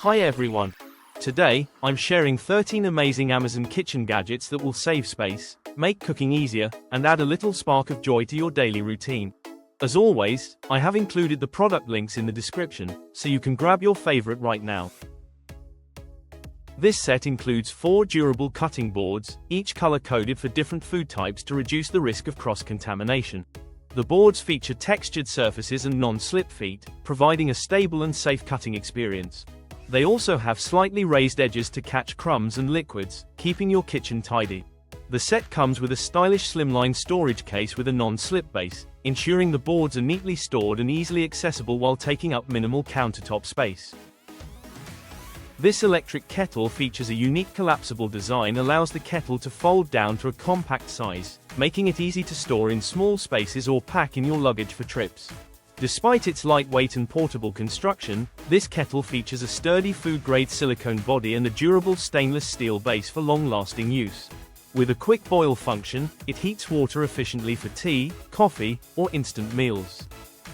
Hi everyone. Today, I'm sharing 13 amazing Amazon kitchen gadgets that will save space, make cooking easier, and add a little spark of joy to your daily routine. As always, I have included the product links in the description, so you can grab your favorite right now. This set includes 4 durable cutting boards, each color-coded for different food types to reduce the risk of cross-contamination. The boards feature textured surfaces and non-slip feet, providing a stable and safe cutting experience. They also have slightly raised edges to catch crumbs and liquids, keeping your kitchen tidy. The set comes with a stylish slimline storage case with a non-slip base, ensuring the boards are neatly stored and easily accessible while taking up minimal countertop space. This electric kettle features a unique collapsible design, allows the kettle to fold down to a compact size, making it easy to store in small spaces or pack in your luggage for trips. Despite its lightweight and portable construction, this kettle features a sturdy food-grade silicone body and a durable stainless steel base for long-lasting use. With a quick boil function, it heats water efficiently for tea, coffee, or instant meals.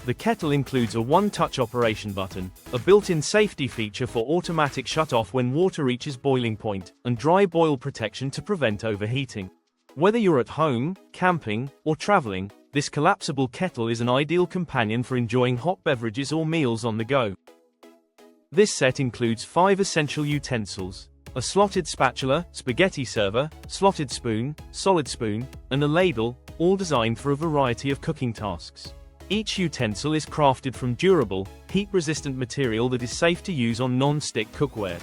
The kettle includes a one-touch operation button, a built-in safety feature for automatic shut-off when water reaches boiling point, and dry boil protection to prevent overheating. Whether you're at home, camping, or traveling, this collapsible kettle is an ideal companion for enjoying hot beverages or meals on the go. This set includes 5 essential utensils: a slotted spatula, spaghetti server, slotted spoon, solid spoon, and a ladle, all designed for a variety of cooking tasks. Each utensil is crafted from durable, heat-resistant material that is safe to use on non-stick cookware.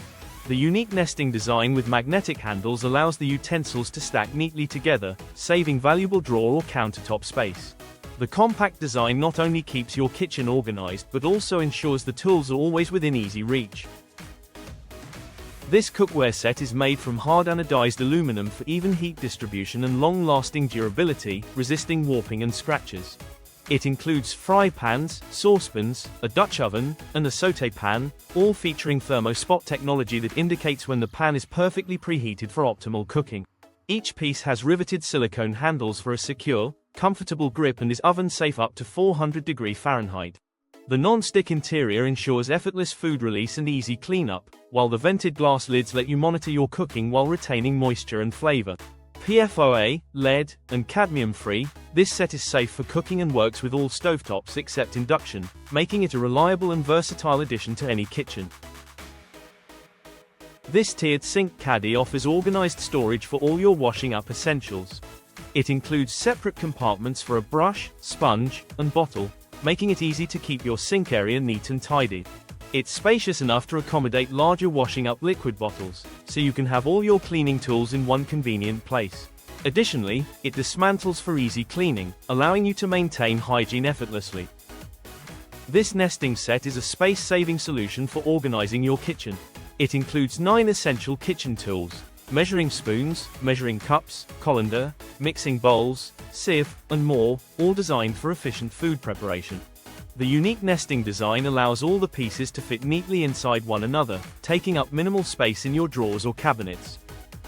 The unique nesting design with magnetic handles allows the utensils to stack neatly together, saving valuable drawer or countertop space. The compact design not only keeps your kitchen organized but also ensures the tools are always within easy reach. This cookware set is made from hard anodized aluminum for even heat distribution and long-lasting durability, resisting warping and scratches. It includes fry pans, saucepans, a Dutch oven, and a sauté pan, all featuring thermospot technology that indicates when the pan is perfectly preheated for optimal cooking. Each piece has riveted silicone handles for a secure, comfortable grip and is oven-safe up to 400 Fahrenheit. The non-stick interior ensures effortless food release and easy cleanup, while the vented glass lids let you monitor your cooking while retaining moisture and flavor. PFOA, lead, and cadmium-free, this set is safe for cooking and works with all stovetops except induction, making it a reliable and versatile addition to any kitchen. This tiered sink caddy offers organized storage for all your washing up essentials. It includes separate compartments for a brush, sponge, and bottle, making it easy to keep your sink area neat and tidy. It's spacious enough to accommodate larger washing up liquid bottles, so you can have all your cleaning tools in one convenient place. Additionally, it dismantles for easy cleaning, allowing you to maintain hygiene effortlessly. This nesting set is a space-saving solution for organizing your kitchen. It includes 9 essential kitchen tools: measuring spoons, measuring cups, colander, mixing bowls, sieve, and more, all designed for efficient food preparation. The unique nesting design allows all the pieces to fit neatly inside one another, taking up minimal space in your drawers or cabinets.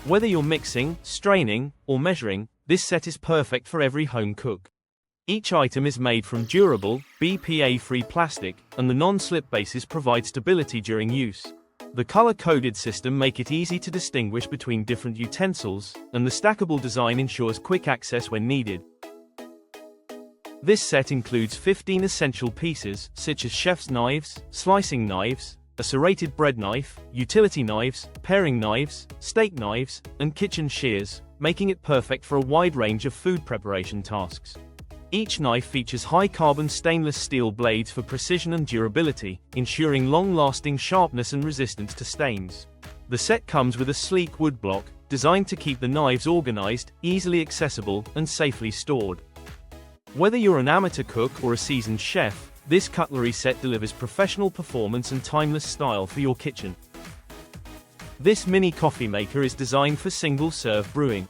Whether you're mixing, straining, or measuring, this set is perfect for every home cook. Each item is made from durable, BPA-free plastic, and the non-slip bases provide stability during use. The color-coded system makes it easy to distinguish between different utensils, and the stackable design ensures quick access when needed. This set includes 15 essential pieces, such as chef's knives, slicing knives, a serrated bread knife, utility knives, paring knives, steak knives, and kitchen shears, making it perfect for a wide range of food preparation tasks. Each knife features high-carbon stainless steel blades for precision and durability, ensuring long-lasting sharpness and resistance to stains. The set comes with a sleek wood block, designed to keep the knives organized, easily accessible, and safely stored. Whether you're an amateur cook or a seasoned chef, this cutlery set delivers professional performance and timeless style for your kitchen. This mini coffee maker is designed for single-serve brewing.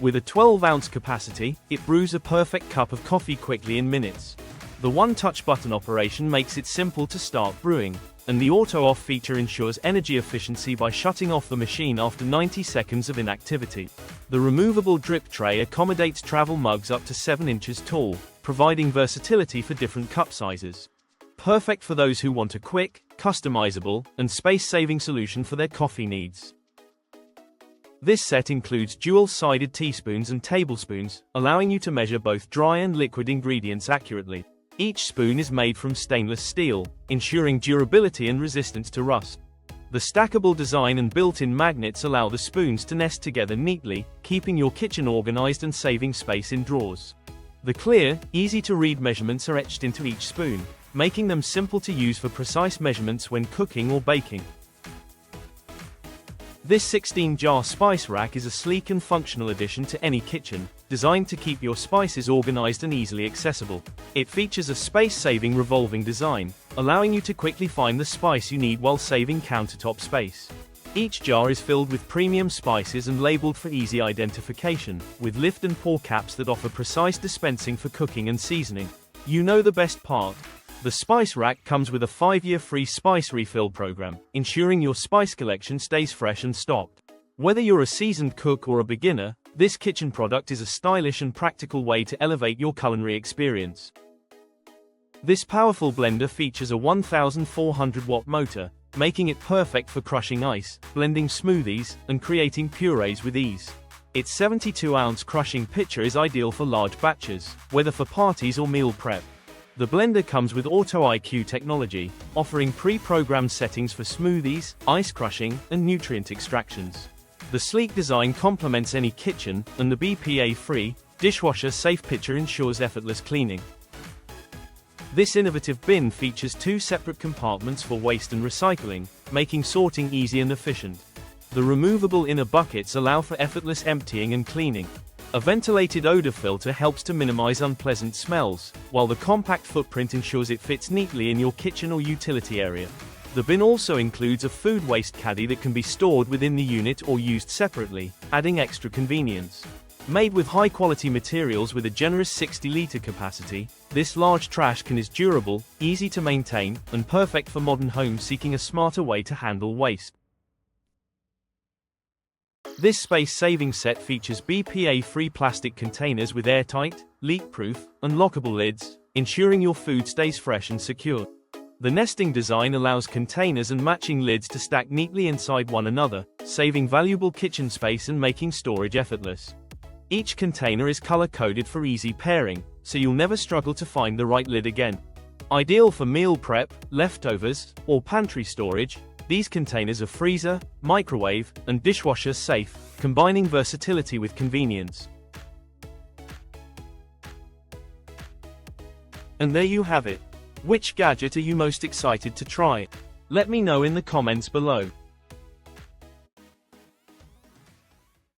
With a 12-ounce capacity, it brews a perfect cup of coffee quickly in minutes. The one-touch button operation makes it simple to start brewing, and the auto-off feature ensures energy efficiency by shutting off the machine after 90 seconds of inactivity. The removable drip tray accommodates travel mugs up to 7 inches tall, providing versatility for different cup sizes. Perfect for those who want a quick, customizable, and space-saving solution for their coffee needs. This set includes dual-sided teaspoons and tablespoons, allowing you to measure both dry and liquid ingredients accurately. Each spoon is made from stainless steel, ensuring durability and resistance to rust. The stackable design and built-in magnets allow the spoons to nest together neatly, keeping your kitchen organized and saving space in drawers. The clear, easy-to-read measurements are etched into each spoon, making them simple to use for precise measurements when cooking or baking. This 16-jar spice rack is a sleek and functional addition to any kitchen, designed to keep your spices organized and easily accessible. It features a space-saving revolving design, allowing you to quickly find the spice you need while saving countertop space. Each jar is filled with premium spices and labeled for easy identification, with lift and pour caps that offer precise dispensing for cooking and seasoning. You know the best part. The spice rack comes with a 5-year free spice refill program, ensuring your spice collection stays fresh and stocked. Whether you're a seasoned cook or a beginner, this kitchen product is a stylish and practical way to elevate your culinary experience. This powerful blender features a 1,400-watt motor, making it perfect for crushing ice, blending smoothies, and creating purees with ease. Its 72-ounce crushing pitcher is ideal for large batches, whether for parties or meal prep. The blender comes with Auto IQ technology, offering pre-programmed settings for smoothies, ice crushing, and nutrient extractions. The sleek design complements any kitchen, and the BPA-free, dishwasher-safe pitcher ensures effortless cleaning. This innovative bin features 2 separate compartments for waste and recycling, making sorting easy and efficient. The removable inner buckets allow for effortless emptying and cleaning. A ventilated odor filter helps to minimize unpleasant smells, while the compact footprint ensures it fits neatly in your kitchen or utility area. The bin also includes a food waste caddy that can be stored within the unit or used separately, adding extra convenience. Made with high-quality materials with a generous 60-liter capacity, this large trash can is durable, easy to maintain, and perfect for modern homes seeking a smarter way to handle waste. This space-saving set features BPA-free plastic containers with airtight, leak-proof, and lockable lids, ensuring your food stays fresh and secure. The nesting design allows containers and matching lids to stack neatly inside one another, saving valuable kitchen space and making storage effortless. Each container is color-coded for easy pairing, so you'll never struggle to find the right lid again. Ideal for meal prep, leftovers, or pantry storage, these containers are freezer, microwave, and dishwasher safe, combining versatility with convenience. And there you have it. Which gadget are you most excited to try? Let me know in the comments below.